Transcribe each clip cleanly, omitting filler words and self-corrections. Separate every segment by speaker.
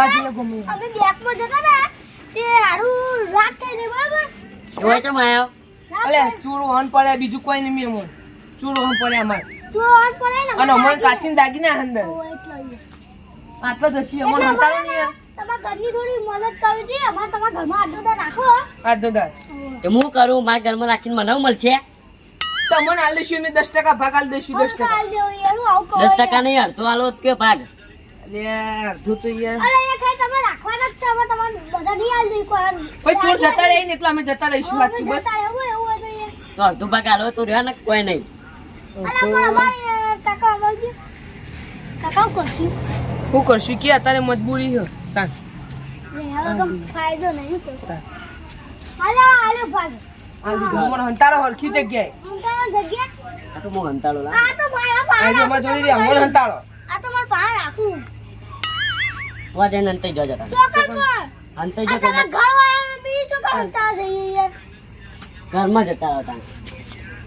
Speaker 1: બાજીને ગમે
Speaker 2: અમે બેકમાં જતા ને તે હારું રાત થઈ ગઈ બરાબર
Speaker 3: ઓય ચમ આયો
Speaker 1: અલે ચૂરો હન પડે બીજું કોઈ નહીં મેમો ચૂરો હન પડે અમાર
Speaker 2: તો ઓન પડે ને
Speaker 1: અને અમન કાચીન દાગીને અંદર આટલો દસી અમન હંતારો નહીં
Speaker 2: તમારા ઘરની થોડી મદદ કરવી છે અમાર તમારા ઘરમાં આટલું તો રાખો
Speaker 1: આ દોદા
Speaker 3: એ હું કરું મારા ઘરમાં રાખીને મને મળશે
Speaker 1: તમને આલ દેશું મેં 10% ભાગ આલ દેશું 10%.
Speaker 2: કાલ દેવો યાર આવું કહો
Speaker 3: 10% નહીં અડધો આલો કે ભાગ
Speaker 1: અલે અડધું તો યાર
Speaker 2: અરે એ ખાઈ તમે રાખવાના જ છે અમે તમારે બધા નહીં આલ દઈ કોણ
Speaker 1: ભાઈ ચોર જતા રહી ને એટલે અમે જતા રહીશું સાચું બસ
Speaker 2: એવું હોય તો યાર
Speaker 3: તો અડધો ભાગ આલો તો રહ્યા ને કોઈ નહીં
Speaker 2: અલા પણ અમારે કાકા અમારજી કાકા કરશું
Speaker 1: શું કરશું કે અત્યારે મજબૂરી છે તાન
Speaker 2: હવે કમ ફાયદો નહીં તો હાલો ભાગ
Speaker 1: આ દીધું મને હંતારો હરખી જગ્યાએ
Speaker 2: ઉંટાનો જગ્યા
Speaker 3: આ તો હું હંતાળો લા
Speaker 2: આ તો મારા પાડ
Speaker 1: આજે અમાર જોડી રે અમર હંતાળો
Speaker 2: આ તો મારા પાડ રાખું
Speaker 3: વા જઈને અંતે જો જતા
Speaker 2: ચોકર પર
Speaker 3: અંતે
Speaker 2: આ
Speaker 3: જો
Speaker 2: તારા ઘર વાળા બી તો કરતા જઈએ યાર
Speaker 3: ઘરમાં જતા હતા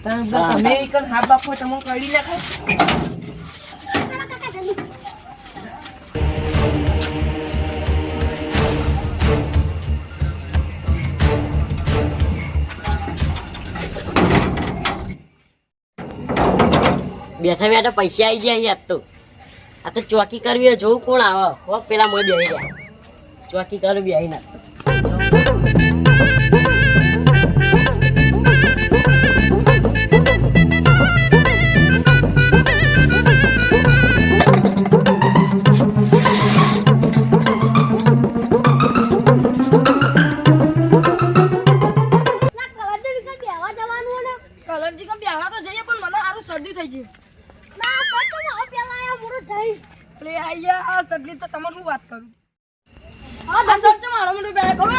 Speaker 1: તમે એકન હાફ બાફો તમે કડી નાખો
Speaker 2: કાકા જલ્દી
Speaker 3: બેઠા બેઠા પૈસા આવી જાય યાર તો આ તો ચોકી કરવી હોય જોવું કોણ આવે હો પેલા મોય બેહી ગયા ચોકી કરવી આવી ના
Speaker 1: કલરજી કમ બેહવા તો જઈએ પણ મને આરું શરદી થઈ ગઈ
Speaker 2: ના સર તમે હવે પેલા આ પૂરું થઈ
Speaker 1: એટલે આયા આ શરદી તો તમારે શું વાત કરું
Speaker 2: હા
Speaker 1: આ સર તો મારો મોટો બેડા કરો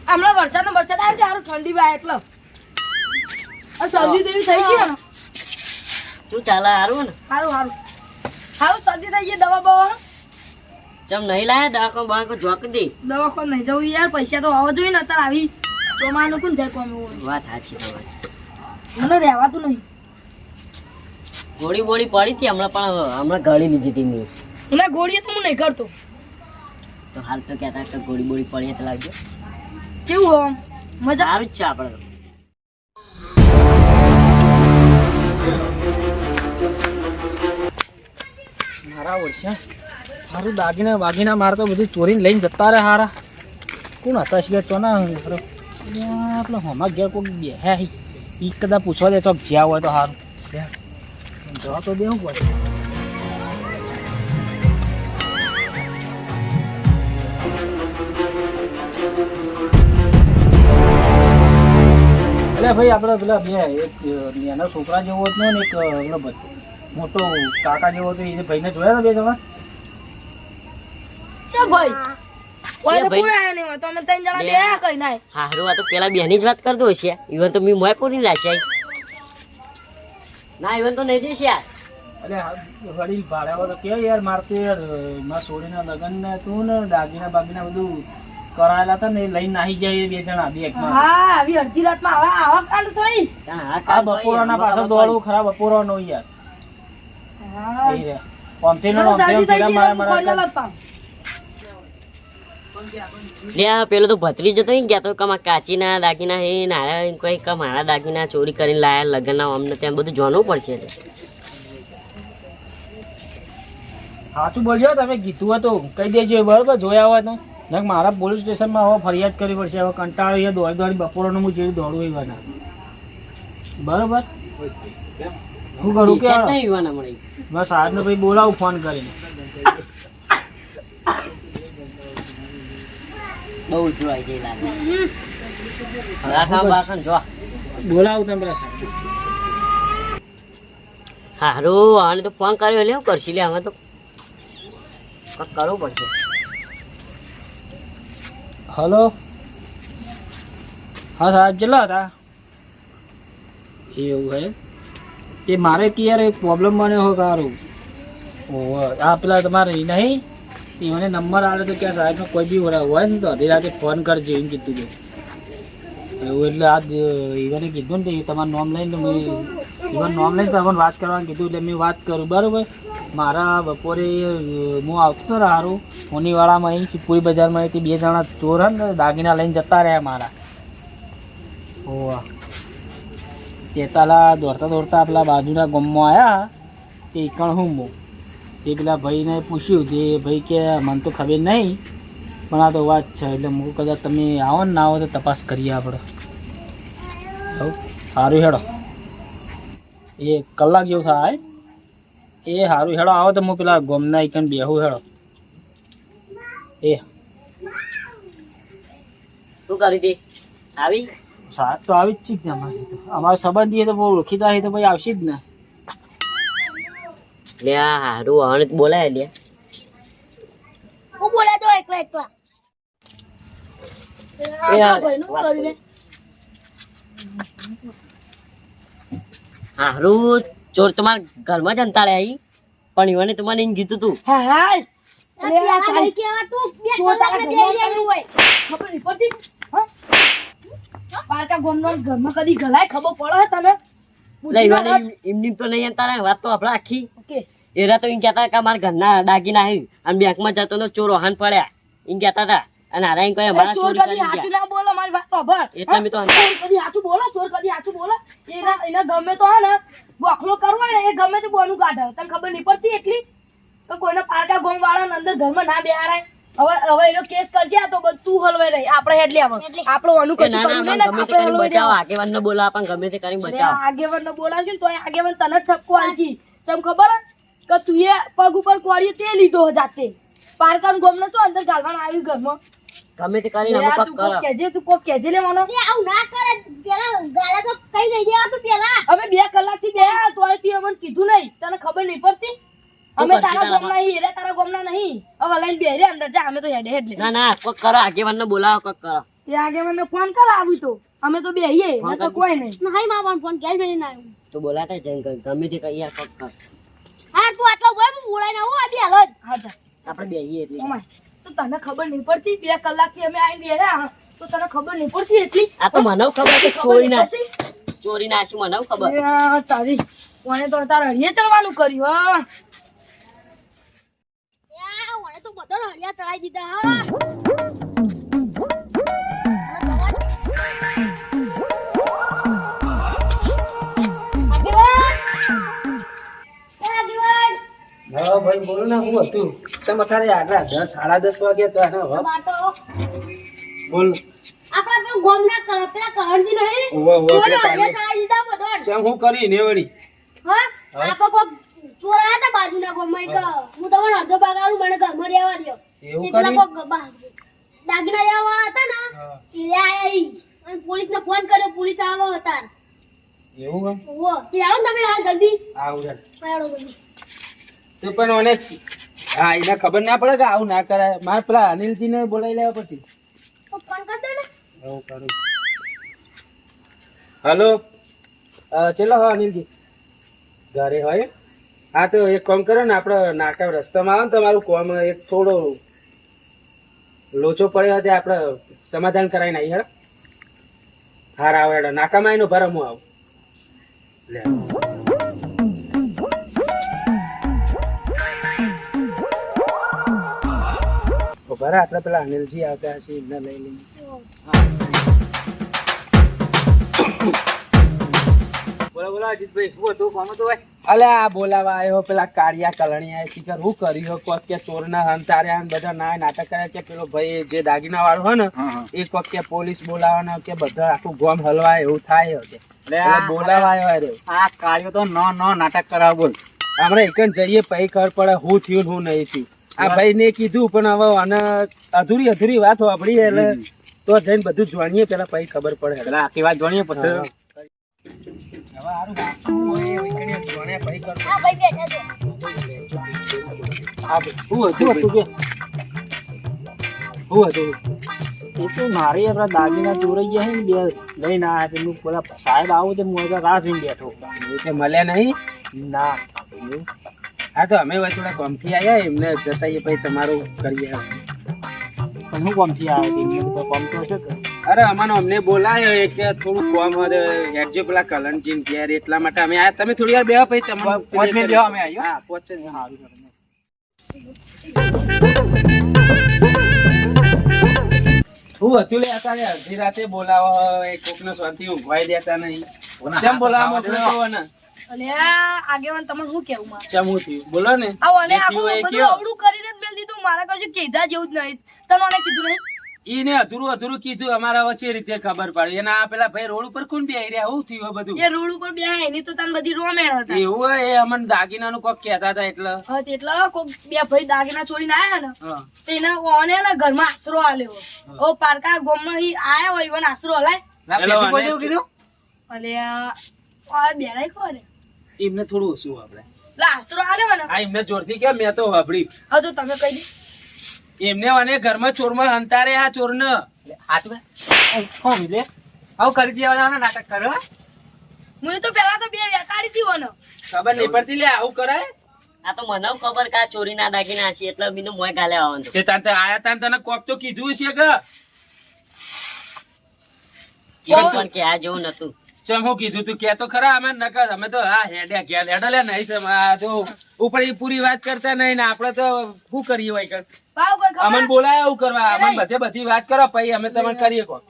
Speaker 1: હમણાં વરસાદ આવે છે હારું ઠંડી વાય એટલે આ શરદી દેવી થઈ ગઈ ને
Speaker 3: શું ચાલે હારું ને
Speaker 1: હારું હારું હારું શરદી થઈ ગઈ દવા બવા
Speaker 3: ચમ નહીં લાયા દવાકો બવાકો જોક દે
Speaker 1: દવાખાને નહીં જવું યાર પૈસા તો આવવા જોઈએ ને અત્યારે આવી ચોમાનું કોણ જાય કોમ
Speaker 3: વાત સાચી તમારી
Speaker 1: મને રહેવાતું નહીં
Speaker 3: ગોળી બોળી પડી હતી હમણાં પણ હમણાં ગળી લીધી હતી મેં
Speaker 1: મને ગોળીએ તો હું નહીં કરતો
Speaker 3: તો હાલ તો કહેતા કે ગોળી બોળી પડી તો લાગજો
Speaker 1: કેવું આમ મજા
Speaker 3: સારું જ છે આપણે તો
Speaker 4: મારા ઓળશે સારું દાગીના વાગીના મારતો બધું ચોરીને લઈને જતા રહે હારા કોણ હતા છે તો ના આપણે હોમાં ઘેર કોઈ બેહ્યા ઈ કદાચ પૂછવા દે તો જ્યાં હોય તો સારું જવા તો દેવું પડે એટલે ભાઈ આપણે પેલા બે એક નાના છોકરા જેવો હતો ને એક પેલો મોટો કાકા જેવો હતો એને ભાઈને જોયા ને બે જણા
Speaker 1: છે ભાઈ ઓય તો
Speaker 3: ભાઈ?
Speaker 1: કોઈ આયા નહીં હોય તો અમે ત્રણ જણા બે કઈ નાય
Speaker 3: હારું આ તો પેલા બેની જ વાત કરતો હશે ઈવન તો મેં મોય પૂરી રાખ્યા ના ઈવન તો નહીં દેશે યાર
Speaker 4: એટલે વડીલ ભાડ્યા તો કે યાર મારતે યાર માં છોડીના લગ્ન ને તું ને દાગીના બાગીના બધું કરાયેલા હતા ને એ લઈને નાહી જાય એ બે જણા બેગમાં
Speaker 1: હા આવી અડધી રાતમાં આવા કાંડ થઈ
Speaker 4: આ બપોરાના પાછળ દોડવું ખરા બપોરાનો યાર
Speaker 1: હા
Speaker 4: એ રે ઓમથી ને ઓમથી ઓમ પેલા મારા
Speaker 3: લે પેલો તો ભત્રી જતો ને ગયા તો કમા કાચીના દાગીના હે નારા કોઈ મારા દાગીના ચોરી કરીને લાયા લગ્નના અમને ત્યાં બધું જાણવું પડશે
Speaker 4: સાચું બોલજો તમે કીધું હતું કહી દેજો બરોબર જોયા હોય તો નક મારા પોલીસ સ્ટેશનમાં હવે ફરિયાદ કરવી પડશે હવે કંટાળો એ દોડી દોડી બપોરનું હું જેવી દોડું એવાના બરોબર હું કરું કે મેં સાહેબને ભાઈ બોલાવું ફોન કરીને
Speaker 3: બહુ જોવાય ગઈ લાગે રાખા બાકન જો
Speaker 4: બોલાવું તમે પેલા સાહેબ
Speaker 3: હારું આને તો ફોન કર્યો એટલે શું કરશી લે હવે તો કંઈક કરવું પડશે
Speaker 4: હલો હા સાહેબ કેટલા હતા એવું હે તે મારે કે યાર એક પ્રોબ્લેમ બન્યો હોય સારું આ પેલા તમારે નહીં એ મને નંબર આવે તો કે સાહેબને કોઈ બી હોય ને તો અડધી રાતે ફોન કરજો એમ કીધું કે એવું એટલે આ ઈવાને કીધું ને કે તમારું નામ લઈને મેં ઈવન નામ લઈને તમને વાત કરવાનું કીધું એટલે મેં વાત કરું બરાબર. મારા બપોરે હું આવતો ને સારું હોનીવાળામાં અહીં પૂરી બજારમાં અહીંથી 2 જણા ચોર હે ને દાગીના લઈને જતા રહ્યા મારા. ઓવા તે તાલા દોડતા દોડતા પેલા બાજુના ગામમાં આવ્યા તે ઈકણ હું તે પેલા ભાઈને પૂછ્યું જે ભાઈ કે મને તો ખબર નહીં પણ આ તો વાત છે એટલે હું કદાચ તમે આવો ને ના આવો તો તપાસ કરીએ આપણે. સારું હેડો એ કલાક જેવું થાય એ સારું હેડો આવો તો હું પેલા ગોમના ઈકન બેહું હેડો. એ
Speaker 3: શું કરી હતી આવી
Speaker 4: સાત તો આવી જ છે અમારી તો અમારા સંબંધી તો બહુ ઓળખીતા તો ભાઈ આવશે જ ને.
Speaker 3: લે આ હારું હણ બોલાય લે
Speaker 2: હું બોલા તો એકલા એકલા
Speaker 1: ભાઈનું કર્યું ને.
Speaker 3: હારું ચોર તમારા ઘરમાં જ અંતાડે આવી પણ ઈવને તો મને એમ કીધું તું
Speaker 1: હા હા
Speaker 2: પેલા ભાઈ કેવા તું 2 કલાક ને બેહી રહેલું હોય
Speaker 1: ખબર નહીં પડતી હા પારકા ઘરમાં કદી ગલાય ખબર પડે તને
Speaker 3: એટલે ઈવને એમની તો નહીં અંતાડે વાત તો આપણે આખી
Speaker 1: ઓકે
Speaker 3: એરા તો એમ કહેતા કે અમારા ઘરના દાગીના આવી અને બેંકમાં જતો તો ચોર વાહન પડ્યા એમ કહેતા હતા અને હારા એમ કહે અમારા
Speaker 1: ચોર
Speaker 3: ચોરી
Speaker 1: કદી
Speaker 3: કરી
Speaker 1: સાચું
Speaker 3: ગયા
Speaker 1: ના બોલો મારી વાત સાંભળ
Speaker 3: એટલે મેં તો
Speaker 1: ચોર કદી સાચું બોલો ચોર કદી સાચું બોલો એના ગમે તો હે ને બોખલો કરવો હોય ને એ ગમે તે બોનું કાઢે તને ખબર નહીં પડતી એટલી તો કોઈને પારકા ગોમ વાળા અંદર ઘરમાં ના બેહારાય. હવે એનો કેસ કરશે તો બધું હલવાઈ રહી આપણે હેડ લેવા આપણો અનુ
Speaker 3: કે
Speaker 1: કશું
Speaker 3: ના
Speaker 1: કરવું
Speaker 3: ના
Speaker 1: નહીં ને
Speaker 3: ગમે તે
Speaker 1: આપણે
Speaker 3: કરીને
Speaker 1: હલવાઈ
Speaker 3: બચાવો
Speaker 1: રહેવા.
Speaker 3: આગેવાન ને બોલાવો પણ ગમે તે કરીને બચાવો
Speaker 1: આગેવાન ને બોલાવશું તો આગેવાન તને જ ઠપકો આલજી. ચમ ખબર હે? કે તું એ પગ ઉપર કોળિયો તે લીધો જાતે પારકા ગોમ ને તો અંદર ગાલવાના આવ્યું ઘરમાં.
Speaker 3: ગમે તે કરીને અમે
Speaker 1: તું
Speaker 3: કોક
Speaker 1: કોક
Speaker 3: કરો
Speaker 1: કહેજે તું કોક કહેજે લેવાનો.
Speaker 2: એ આવું ના કરે પેલા ગાલા તો કઈ નહીં દેવા તું પેલા
Speaker 1: અમે 2 કલાકથી બેહ્યા તોય તું અમને કીધું નહીં તને ખબર નહીં પડતી અમે
Speaker 3: કરશી
Speaker 1: તારા
Speaker 3: તારા
Speaker 1: ગોમના નહીં એરે તારા ગોમના નહીં હવે લઈને બેહરે અંદર જા અમે તો હેડે હેડ લે.
Speaker 3: ના ના કોક કરો આગેવાન ને બોલાવો કોક કરો
Speaker 1: તે આગેવાનને ફોન કર આવી તો અમે તો બેહીએ
Speaker 3: ફોન
Speaker 1: ન તો
Speaker 3: કરજો.
Speaker 1: કોઈ નહીં.
Speaker 2: નહીં માં ફોન ઘેર બેહીને આવ્યો
Speaker 3: તો બોલાતા જઈને ગમે તે કઈ યાર કોક કર
Speaker 2: હા તું આટલો બોલ હું બોલાઈને આવું આ બી હાલ જ
Speaker 1: હા જા
Speaker 3: આપણે બેહીએ એટલે
Speaker 1: ઓમાય તો તને ખબર નહીં પડતી 2 કલાકથી અમે આઈને બેહ્યા તો તને ખબર નહીં પડતી એટલી
Speaker 3: આ તો મને ખબર કે
Speaker 1: ખબર નહીં
Speaker 3: ચોરી નાખી મને ખબર
Speaker 1: પડતી? આ તારી કોણે તો તારા હળીએ ચડવાનું કર્યું હા
Speaker 2: યા ઓણે તો બધો હળિયા ચડાઈ દીધા હા
Speaker 4: હા ભાઈ બોલો ને હું હતું તમે તારે આગળ 10 સાડા 10 વાગ્યા તો ને હવે બોલ
Speaker 2: આપણા પેલું ગોમ ના કરો પેલા કરણજી નહીં
Speaker 4: ઓવા ઓવા
Speaker 2: ચોરે
Speaker 4: પેલા
Speaker 2: હળિયા ચડાઈ દીધા બધો
Speaker 4: ચમ હું કરી ને વળી
Speaker 2: હા આપા કોક ચોર આયા તા બાજુના ગોમમાં એક હું તમને અડધો ભાગ આલું મને ઘરમાં રહેવા દ્યો
Speaker 4: એવું
Speaker 2: તે પેલા
Speaker 4: કર્યું?
Speaker 2: કોક દાગીના લેવા વાળા હતા ને
Speaker 4: હા.
Speaker 2: એ આયા ઈ અને પોલીસને ફોન કર્યો પોલીસ આવો હતા
Speaker 4: એવું એમ
Speaker 2: ઓ તે આવો ને તમે હાલ જલ્દી
Speaker 4: આવું યાર
Speaker 2: આવો જલ્દી
Speaker 4: તો પણ મને હા એને ખબર ના પડે કે આવું ના કરાય મારે પેલા અનિલજીને બોલાવી લેવા પછી
Speaker 2: તો ફોન કર દે ને
Speaker 4: એવું કરું હલો ચલો હા અનિલજી ઘરે હોય હા તો એક કામ કરો ને આપણે નાકા રસ્તામાં આવે ને તમારું કોમ એક થોડો લોચો પડ્યો તે આપણે સમાધાન કરાવીને આવી હેડો હાર આવે હેડો નાકામાં એનો ભરે હું આવું લે બરાબર આપણે પેલા અનિલજી આવતા હશે એમને લઈ લઈએ બોલો બોલો અજીતભાઈ શું હતું કોમ હતું ભાઈ અલે આ બોલાવા આવ્યો પેલા કાળિયા કલણિયા શિખર હું કર્યો કોક કે ચોરના હંતાર્યા બધા ના નાટક કર્યા કે પેલો ભાઈ જે દાગીના વાળો હોય ને એ કોક કે પોલીસ બોલાવાના કે બધા આખું ગોમ હલવાય એવું થાય કે એટલે બોલાવા આવ્યો રે
Speaker 5: આ કાર્યો તો નો નાટક કરાવ બોલ
Speaker 4: આપણે એક જઈએ પછી ખબર પડે હું થયું ને હું નહીં થયું આ ભાઈ ને કીધું પણ હવે આને અધૂરી વાત વાપરી એટલે તો જઈને બધું જાણીએ પેલા પછી ખબર પડે
Speaker 5: પેલા આખી વાત જાણીએ પછી
Speaker 2: હા ભાઈ બેઠા છો
Speaker 4: મારી આપડા દાગીના ચોરાઈ ગયા છે ને બે લઈને આવ્યા પેલું પેલા સાહેબ આવું તો હું રાહ જોઈને બેઠો એટલે મળ્યા નહીં ના હા તો અમે થોડા કોમથી આવ્યા એમને જતાઈએ પછી તમારું કરીએ પણ હું કોમથી આવે તે એમને તો કોમ તો હશે કે
Speaker 6: અરે અમાનો અમને બોલાયો એ કે થોડું કોમ હેડજો પેલા કલનજીન ઘેર એટલા માટે અમે આયા. તમે થોડી વાર બેહો પછી તમને
Speaker 5: પાંચ મિનિટ બેહો, અમે આવીએ.
Speaker 6: હા પહોંચે જ.
Speaker 4: સારું કરે.
Speaker 6: હું હતું લે અત્યારે અડધી રાતે બોલાવો એ કોકને શાંતિ ઊંઘવાય દેતા નહીં. કેમ બોલાવા મોકલો છો ને?
Speaker 1: અલ્યા આગેવાન તમને શું કેવું મારે
Speaker 6: કેમ હું થયું બોલો ને.
Speaker 1: આ ઓને
Speaker 6: જે
Speaker 1: આખું
Speaker 6: થયું એ
Speaker 1: બધું
Speaker 6: કયો.
Speaker 1: અવળું કરીને જ મેલ દીધું મારા કશું કીધા જેવું જ નહીં તને ઓને કીધું નહીં
Speaker 6: ઈને અધૂરું કીધું અમારા વચ્ચે રીતે ખબર પડી. એના આ પેલા ભાઈ રોડ ઉપર કોણ બેહી રહ્યા હું થયું બધું
Speaker 1: એ રોડ ઉપર બે એની તો તને બધી રોમેણ હતા
Speaker 6: એવું હોય એ અમને દાગીનાનું કોક કહેતા હતા એટલે
Speaker 1: હા તેટલા કોક બે ભાઈ દાગીના ચોરીને આયા ને
Speaker 6: હા.
Speaker 1: તેને ઓને ને ઘરમાં આશરો આલ્યો ઓ પારકા ગામમાં હી આયા હોય ઈવન આશરો હલાય
Speaker 5: ના,
Speaker 6: પેલો
Speaker 5: પેલું કોઈ
Speaker 6: અને-
Speaker 5: એવું કીધું?
Speaker 1: અલ્યા આ બેરાય કોને
Speaker 6: એમને થોડું ઓછું આપણે
Speaker 1: એટલે આશરો આલ્યો ને
Speaker 6: આ એમને જોરથી કેમ મેં તો વાપરી
Speaker 1: હા તો તમે કહી દે
Speaker 6: એમને અને ઘરમાં ચોરમાં હંતારે આ ચોરને
Speaker 5: હાચું ભાઈ? કોણ લે? આવું કરી દેવાના નાટક કરો હે?
Speaker 1: હું તો પેલા તો બે વેટાડી હતી ઓને
Speaker 6: ખબર નહીં પડતી લે આવું કરાય.
Speaker 3: આ તો મને ખબર કે આ ચોરીના દાગીના છે એટલે બીનું મોય ગાલે આવવાનું
Speaker 6: તે તાન તે આયા તાન તને કોક તો કીધું છે કે
Speaker 3: પણ કે આ જેવું નતું.
Speaker 6: ચમ હું કીધું તું કે તો ખરા અમે નકર અમે તો હા હેડ્યા ગયા હેડા લે નહીં છે આ તો ઉપર ઈ પૂરી વાત કરતા નહીં ને આપણે તો શું કરીએ હોય કે
Speaker 1: ભાવ કોઈ ખબર
Speaker 6: અમને બોલાય એવું કરવા અમને બધે બધી વાત કરો પછી અમે તમને કરીએ કોણ.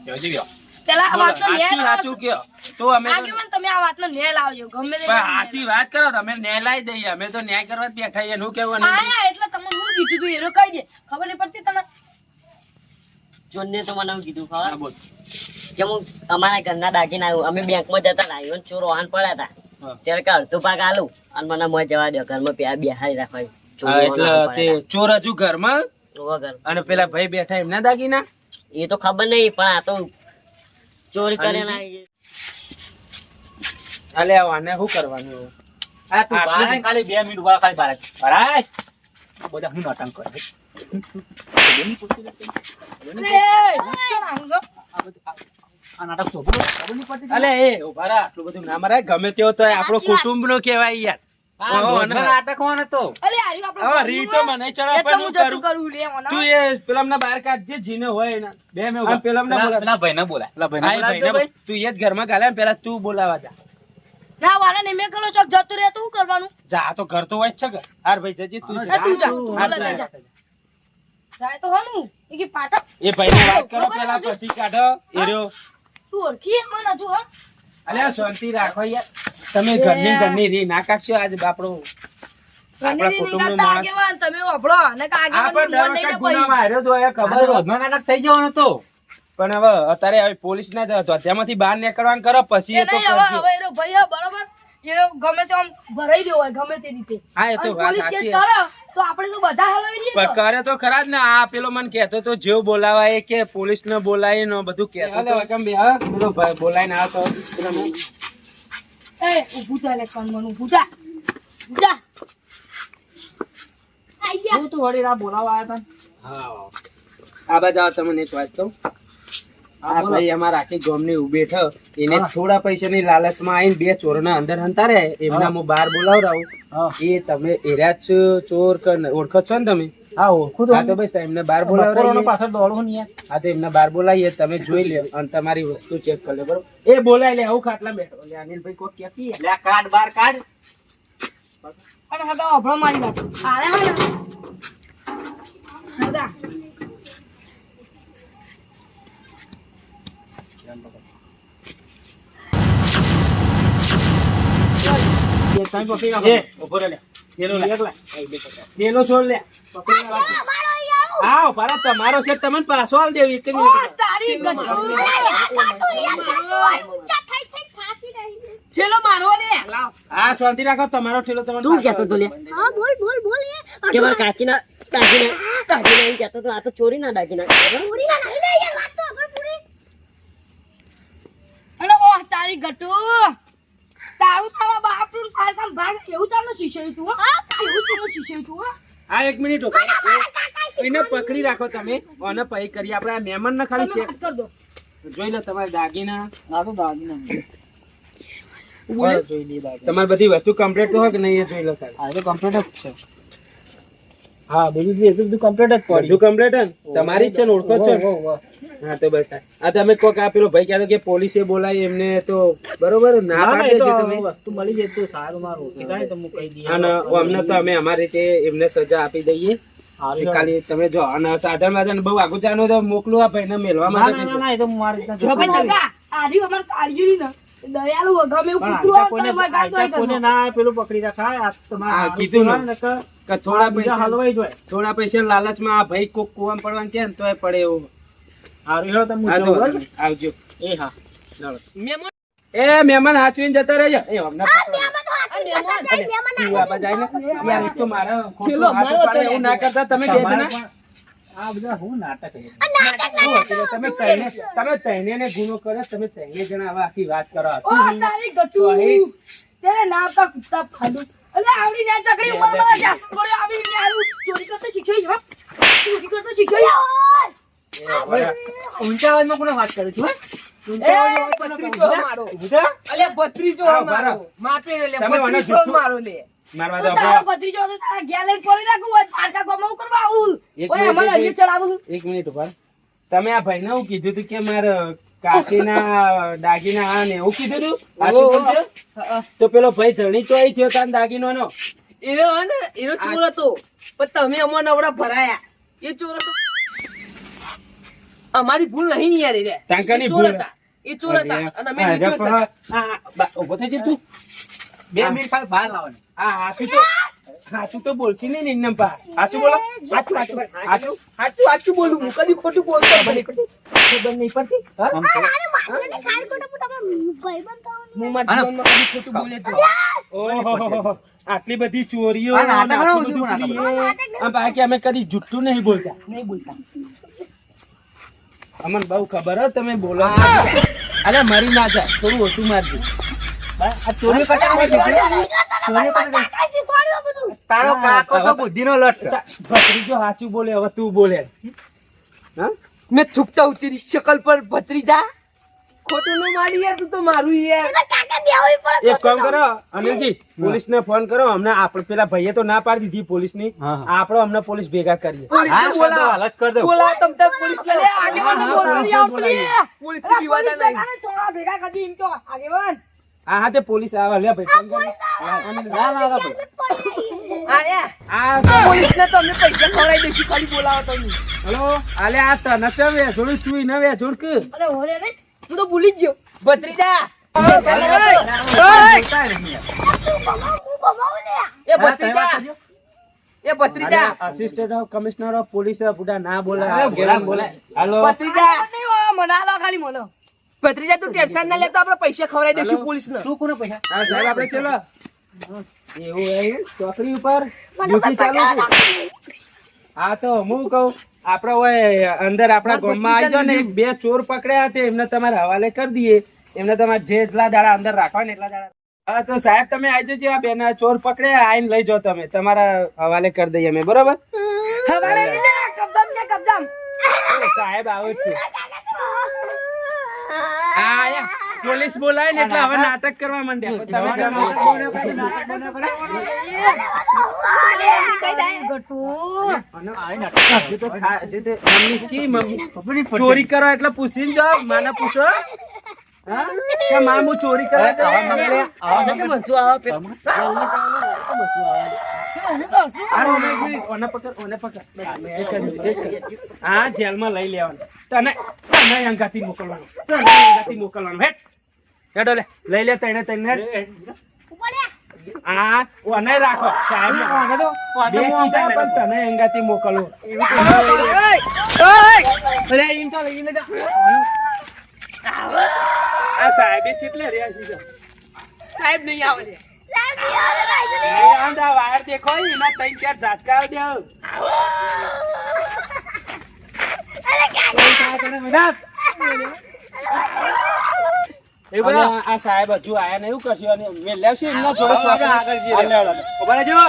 Speaker 1: બેસી જાઓ. પેલા આ વાતનો ન્યાય
Speaker 6: સાચું
Speaker 1: લાવો.
Speaker 6: સાચું કયો તો અમે તો
Speaker 1: આગેવાન તમે આ વાતનો ન્યાય લાવજો ગમે તે
Speaker 6: પણ સાચી વાત કરો તમે ન્યાય લાવી દઈએ અમે તો ન્યાય કરવા જ બેઠા છીએ શું કેવું
Speaker 1: આયા એટલે તમને હું કીધું તું એનો કહી દે ખબર નહીં પડતી તને
Speaker 3: ચોરને તો મને એવું કીધું
Speaker 6: હા,
Speaker 3: ખબર
Speaker 6: બોલ.
Speaker 3: કે હું અમારા ઘરના દાગીના આવ્યું અમે બેંકમાં જતા હતા ઈવન ચોર વાહન પડ્યા હતા
Speaker 6: હા.
Speaker 3: ત્યારે કે અડધો ભાગ આલું અને મને મોય જવા દો ઘરમાં બેહારી રાખવા
Speaker 6: હા, એટલે તે ચોર હજુ ઘરમાં
Speaker 3: વગર
Speaker 6: અને પેલા ભાઈ બેઠા એમના દાગીના
Speaker 3: એ તો ખબર નહીં પણ આ તો ચોરી કરેલા
Speaker 6: અલે આને શું કરવાનું હવે?
Speaker 5: હા, તું બહાર આય, ખાલી 2 મિનિટ ઉભા રહો, ખાલી બહાર આય. બહાર આય. આ બધા હું નાટક કરે? આ નાટક તો બોલો, ખબર નહીં પડતી?
Speaker 6: અલે એ ઉભા રહો, આટલું બધું ના મરાય ગમે તેવો તો આપણો કુટુંબ નો કહેવાય યાર.
Speaker 5: આ
Speaker 6: ઓહો,
Speaker 5: રોજનો
Speaker 6: અને-
Speaker 5: નાટક હોવાનો તો.
Speaker 1: અલે આર્યું આપણે
Speaker 6: હવે રીત તો મને ચડાવ
Speaker 1: એટલે
Speaker 6: પણ
Speaker 1: હું
Speaker 6: હું
Speaker 1: જતું
Speaker 6: કરું
Speaker 1: કરું લે ઓના.
Speaker 6: તું એ પેલામના બહાર કાઢજે જીને હોય એના.
Speaker 5: બે મિનિટ
Speaker 6: આમ
Speaker 5: ઉભા.
Speaker 6: પેલામને
Speaker 5: પેલા-
Speaker 6: બોલાવ.
Speaker 5: પેલા ભાઈને બોલાય. પેલા ભાઈને
Speaker 6: હા, એ
Speaker 5: બોલાવજો
Speaker 6: ભાઈને
Speaker 5: ભાઈ.
Speaker 6: તું એ જ ઘરમાં ગાલે ને પેલા તું બોલાવા જા.
Speaker 1: ના વાળા ને મેં કલો ચોક જતું રહે તો શું કરવાનું
Speaker 6: જા આ તો ઘર તો હોય જ છે કે. હાર ભાઈ જજે તું
Speaker 1: હા, તું જા.
Speaker 6: હાર
Speaker 1: બોલા
Speaker 6: જા.
Speaker 1: જા. જાય તો હનું એ કે પાટા
Speaker 6: એ ભાઈને વાત કરો પેલા પછી કાઢો એર્યો.
Speaker 1: તું ઓળખી મને હજુ હા
Speaker 6: અલ્યા શાંતિ રાખો યાર તમે ઘરની રી ના કાઢશો આજ બાપડો આપણા
Speaker 1: ઘણી
Speaker 6: કુટુંબનો
Speaker 1: નીકળતા
Speaker 6: માણસ.
Speaker 1: આગેવાન તમે વાપરો અને કે
Speaker 6: આ
Speaker 1: આગેવાન
Speaker 6: પણ દર
Speaker 1: મોન
Speaker 6: વખત
Speaker 1: લઈને
Speaker 6: ગુનામાં હાર્યો તો એ
Speaker 5: આ
Speaker 6: ખબર
Speaker 5: તો
Speaker 6: હોય.
Speaker 5: રોજનો નાટક થઈ જવાનો તો.
Speaker 6: પણ હવે અત્યારે હવે પોલીસ ના જતો ત્યાંમાંથી બહાર નીકળવાનું કરો પછી
Speaker 1: એ
Speaker 6: એ તો
Speaker 1: નહીં હવે
Speaker 6: કરજો.
Speaker 1: હવે એનો ભાઈ હે, બરાબર એનો ગમે તે આમ ભરાઈ રહ્યો હોય ગમે તે રીતે
Speaker 6: હા એ તો
Speaker 1: અને
Speaker 6: વાત
Speaker 1: પોલીસ કેસ
Speaker 6: સાચી
Speaker 1: કરે તો આપણે તો બધા હલાવી દઈએ
Speaker 6: પણ
Speaker 1: તો.
Speaker 6: કરે તો ખરા જ ને આ પેલો મને કહેતો તો જેવ બોલાવાય કે પોલીસ ને બોલાય ને બધું કહેતો તો કેમ બે હા પેલો ભાઈ બોલાઈને આવતો
Speaker 1: એ ઊભું થા લે સોનમન ઊભું થા ઊભું થા. આયા
Speaker 4: હું તો વળી આ બોલાવા આવ્યા
Speaker 6: આ બાજુ આવો તમને એક વાત કહું આ ભાઈ અમારા આખી ગામની ઉભી છે એને થોડા પૈસાની લાલચમાં આવીને બે ચોરના અંદર હંતારે એમના હું બહાર બોલાવરાવું
Speaker 4: હા.
Speaker 6: એ તમે એરા જ ચોર ઓળખો છો ને તમે
Speaker 4: હા ઓળખું તો
Speaker 6: હા તો બસ એમને બહાર
Speaker 4: બપોરનો
Speaker 6: બોલાવરાવીએ
Speaker 4: પાછળ દોડું ને યાર.
Speaker 6: હા તો એમને બહાર બોલાવીએ તમે જોઈ લે અને તમારી વસ્તુ ચેક કરી લે બરોબર એ બોલાય લે આવું ખાટલા બેઠો લે અનિલભાઈ કોઈ ક્યાંથી
Speaker 5: લે, કાઢ બહાર કાઢ.
Speaker 1: અને હગા અભળો મારી વાત આરે હે ને હગા
Speaker 6: એ તમે પકડી રાખો. એ ઉભો રહે લે પેલો લે પેલો છોડ લે પકડી રાખો. હા ઉભા રહો, તમારો છે તમને પાછો આલ દેવી એક જ
Speaker 1: ઓ
Speaker 6: મિનિટ.
Speaker 1: તારી ગટુ છેલો મારવા દે લાવ
Speaker 6: હા શાંતિ રાખો તમારો ઠેલો તમને
Speaker 3: તું
Speaker 6: પાછો
Speaker 3: કહેતો તો
Speaker 6: આલ
Speaker 3: લે
Speaker 2: હા બોલ બોલ બોલ
Speaker 3: કે મારા કાચીના દાગીના એમ કહેતો તો આ તો ચોરીના દાગીના
Speaker 2: પૂરી ના નહીં લે યાર વાત તો આપણે પૂરી
Speaker 1: અને ઓ તારી ગટુ તારું તારા બાપનું તારા ભાગ એવું તારું શીખ્યું તું હા એવું તારું શીખ્યું તું હા
Speaker 6: હા એક મિનિટ ઉભા રહો. એને પકડી રાખો તમે અને પૈ કરી આપણે આ મહેમાન ને ખાલી ચેક
Speaker 1: કર દો
Speaker 6: જોઈ લો તમારા દાગીના
Speaker 4: આ તો દાગીના નહીં. બોલે જોઈ લે દાખલા.
Speaker 6: તમારી બધી વસ્તુ કમ્પ્લીટ તો હોય કે નહીં એ જોઈ લો ખાલી.
Speaker 4: હા એ તો કમ્પ્લીટ જ છે. હા બધું કમ્પ્લીટ જ
Speaker 6: બધું કમ્પ્લીટ હે ને? તમારી જ છે ને, ઓળખો જ છો ને? હા તો બસ થાય. આ તમે કોક આ પેલો ભાઈ કહેતો કે પોલીસે બોલાય એમને તો બરોબર ના પાડી દેજો તમે.
Speaker 4: વસ્તુ મળી જાય તો સારું મારું કીધા તો હું કહી દઈએ.
Speaker 6: અને અમને તો અમે અમારી રીતે એમને સજા આપી દઈએ.
Speaker 4: હારું
Speaker 6: એ ખાલી તમે જો અને સાધન વાધન બહુ આગળ ચાલો તો મોકલું આ ભાઈને મેલવા
Speaker 4: ના
Speaker 6: માટે
Speaker 4: ના
Speaker 6: કહેજો.
Speaker 4: ના એ તો હું મારી રીતના
Speaker 1: જો
Speaker 4: જોઈ
Speaker 1: ભાઈ
Speaker 4: લઈશ.
Speaker 1: કાકા, આર્યું અમારે કાળિયું ની ને દયાળુ હોય, ગમે એવું
Speaker 4: પણ
Speaker 1: કૂતરું
Speaker 4: આઈતા
Speaker 1: આવે તો
Speaker 4: કોઈને
Speaker 1: એમાં ગાળ
Speaker 4: આઈતા કોઈને
Speaker 1: દોય
Speaker 4: ના પેલું પકડી રાખાય. આ તમારે
Speaker 6: હા,
Speaker 4: હારું
Speaker 6: કીધું ને.
Speaker 4: કહેવાય ને કે
Speaker 6: કે થોડા
Speaker 4: બીજા
Speaker 6: પૈસા
Speaker 4: હલવાઈ જોઈએ.
Speaker 6: થોડા પૈસા લાલચમાં આ ભાઈ કોક કુવામાં પડવાનું કે ને તોય પડે એવું.
Speaker 4: હારું હેડો તમે
Speaker 6: હા,
Speaker 4: જાઓ,
Speaker 6: તો
Speaker 4: બરાબર?
Speaker 6: આવજો.
Speaker 4: એ હા ચાલો.
Speaker 6: એ મહેમાન હાચવીને જતા રહેજો. એ અમને પકડો.
Speaker 2: મહેમાન
Speaker 6: તું આ બાજુ આવીને. યાર એક તો મારા ખોટું
Speaker 1: પેલો
Speaker 6: હાથ
Speaker 1: મારો
Speaker 6: ઉપાડે
Speaker 1: તો
Speaker 6: એવું ના કરતા તમે બે જણા.
Speaker 4: આ બધા હું નાટક છે.
Speaker 6: તમે તઈને ને ગુનો કરે તમે તઈને જણા આવા આખી વાત કરો.
Speaker 1: ઓ તારી ગટુ તેને નામ કા કુત્તા ખાધું અલે આવડી ના ચકડી ઉપર મને જાસ પડ્યો આવી ને આવ્યું ચોરી કરતો શીખ્યો હા ચોરી કરતો શીખ્યો
Speaker 4: ઊંચા અવાજમાં કોને વાત કરે છે?
Speaker 1: એ ભત્રીજો મારો અલે ભત્રીજો
Speaker 6: હા,
Speaker 1: મારો
Speaker 6: બરાબર.
Speaker 1: માપે લે
Speaker 6: તમે મને
Speaker 1: ભત્રીજો
Speaker 6: જુઠ્ઠું-
Speaker 1: મારો લે
Speaker 6: મારવા
Speaker 1: તો
Speaker 6: દો
Speaker 1: તારો
Speaker 6: આપણે.
Speaker 1: ભત્રીજો તો તારા ઘેર લઈને પડી રાખું હોય પારકા ગોમાં કરવા આવું
Speaker 6: એક
Speaker 1: ઓય
Speaker 6: મિનિટ,
Speaker 1: અમારે
Speaker 6: એક
Speaker 1: અહીં ચડાવું
Speaker 6: એક મિનિટ ઉભા રહો. તમે આ ભાઈને એવું કીધું હતું કે મારે કાકીના દાગીના આ ને એવું કીધું હતું? સાચું બોલજો? તો પેલો ભાઈ ધણી ચોઈ થયો તાન દાગીનો નો.
Speaker 1: એનો ને એનો ચોર હતો પણ તમે અમો નવડા ભરાયા એ ચોર હતો અમારી ભૂલ નહીં યાર રે
Speaker 6: તાંકાની
Speaker 1: એ ચોર
Speaker 6: ભૂલ.
Speaker 1: હતા એ ચોર હતા અને અમે
Speaker 6: હા,
Speaker 1: નિર્દોષ
Speaker 6: પણ
Speaker 1: હતા.
Speaker 6: ઉભો થઈ જા તું.
Speaker 5: 2 મિનિટ ખાલી બહાર લાવવાની.
Speaker 6: હા, હાચું તો બોલશી નહીં ને એમનેમ પા. હાચું બોલો. હાચું.
Speaker 1: સાચું સાચું બોલું હું કદી ખોટું બોલતો નહીં.
Speaker 6: ખબર નહીં પડતી? હા?
Speaker 5: આમ તો.
Speaker 1: હું મારા જીવનમાં કદી ખોટું બોલે જ નહીં.
Speaker 6: ઓહોહોહો. આટલી બધી ચોરીઓ
Speaker 5: આ નાટક
Speaker 6: અને આટલું
Speaker 5: બનાવો,
Speaker 6: બધું
Speaker 5: જુઓ નાટક.
Speaker 6: કરીએ. આ બાકી અમે કદી જુઠ્ઠું નહીં બોલતા. અમને બહુ ખબર હો તમે બોલો અરે મરી ના જાય થોડું ઓછું મારજો.
Speaker 5: આ ચોરી કરતા કોઈ શીખ્યું? તારો કાકો તો બુદ્ધિનો લટ છે.
Speaker 6: ભત્રીજો સાચું બોલે હવે તું બોલે. હા?
Speaker 1: મેં થૂકતા ઉતરી શકલ પર ભત્રીજા ખોટું ન મારી યાર તું તો મારું યાર
Speaker 6: એક કામ કરો અનિલજી પોલીસને ફોન કરો હમણાં આપણે પેલા ભાઈએ તો ના પાડી દીધી પોલીસની.
Speaker 5: હા.
Speaker 6: આપણો હમણાં પોલીસ ભેગા કરીએ.
Speaker 5: હા, કર દો, હાલત કર દો.
Speaker 1: બોલા તમ તાર પોલીસ ને આગેવાન
Speaker 6: હા,
Speaker 1: બોલાવી
Speaker 6: પોલીસને
Speaker 1: આવતી
Speaker 6: બોલાવીએ.
Speaker 1: પોલીસ ની વિવાદા નહીં થોડા ભેગા કરી એમ તો આગેવાન
Speaker 6: હા હા તે પોલીસ આવે લે ભાઈ ફોન કરો.
Speaker 1: આયા
Speaker 6: આ
Speaker 1: પોલીસ ને તો અમે પૈસા ખવડાવી દઈશું ખાલી બોલાવો તમે
Speaker 6: હલો આલે આ તને ચમ વેચોડું તું ઈને વેચોડ કે
Speaker 1: અરે હોરે નહીં હું તો ભૂલી જ ગયો ભત્રીજા એ ભત્રીજા એ ભત્રીજા
Speaker 6: assistant of commissioner of police બુડા ના બોલે
Speaker 5: અરે,
Speaker 6: ગેરાન બોલે હાલો
Speaker 1: ભત્રીજા મનાલો ખાલી મને ભત્રીજા તું ટેન્શન ના લેતો આપણે પૈસા ખવડાવી દઈશું
Speaker 6: હાલો.
Speaker 1: પોલીસ ને
Speaker 5: તું કોને પૈસા?
Speaker 6: હા સાહેબ આપણે ચલો એવું એવું ચોકડી ઉપર ડ્યુટી ચાલુ છે હા તો હું કહું આપણે ઓય અંદર આપણા ગામમાં આવી જાઓ ને એક બે ચોર પકડ્યા હતા એમને તમારે હવાલે કરી દઈએ એમને તમારે જેટલા દાડા અંદર રાખવા ને એટલા દાડા હા તો સાહેબ તમે આવી જજો આ બેના ચોર પકડ્યા આઈને લઈ જાઓ તમે તમારા હવાલે કરી દઈએ અમે બરોબર
Speaker 1: હવારે કબજામ કે કબજામ
Speaker 6: એ સાહેબ આવો જ છે હા આયા. પોલીસ બોલાય ને એટલે હવે નાટક કરવા માંડ્યા તમે હજુ તો હજુ તો મમ્મી ચી મમ્મી ચોરી કરો એટલે પૂછીને જાઓ માને પૂછો હા કે માં હું ચોરી કરે તો કે બસો આવે પે ઓને પકડ હા જેલમાં લઈ લેવાનું તને તને અંગાથી મોકલવાનું હેટ હેડો લે લઈ લે તને તને હા ઓને રાખો સાહેબ બે કીધા પણ તને અંગાથી મોકલવો આ સાહેબે કેટલે રહ્યા છે
Speaker 1: સાહેબ નહીં આવે લે
Speaker 6: આંધા વાયર દેખો એના 3-4 ઝાટકા આવી દે આ સાહેબ હજુ આયા નહીં એવું કરશું અને મેં લેવશે એમના જોડે ચોકડી આગળ જઈએ.
Speaker 5: ઉભા રહેજો.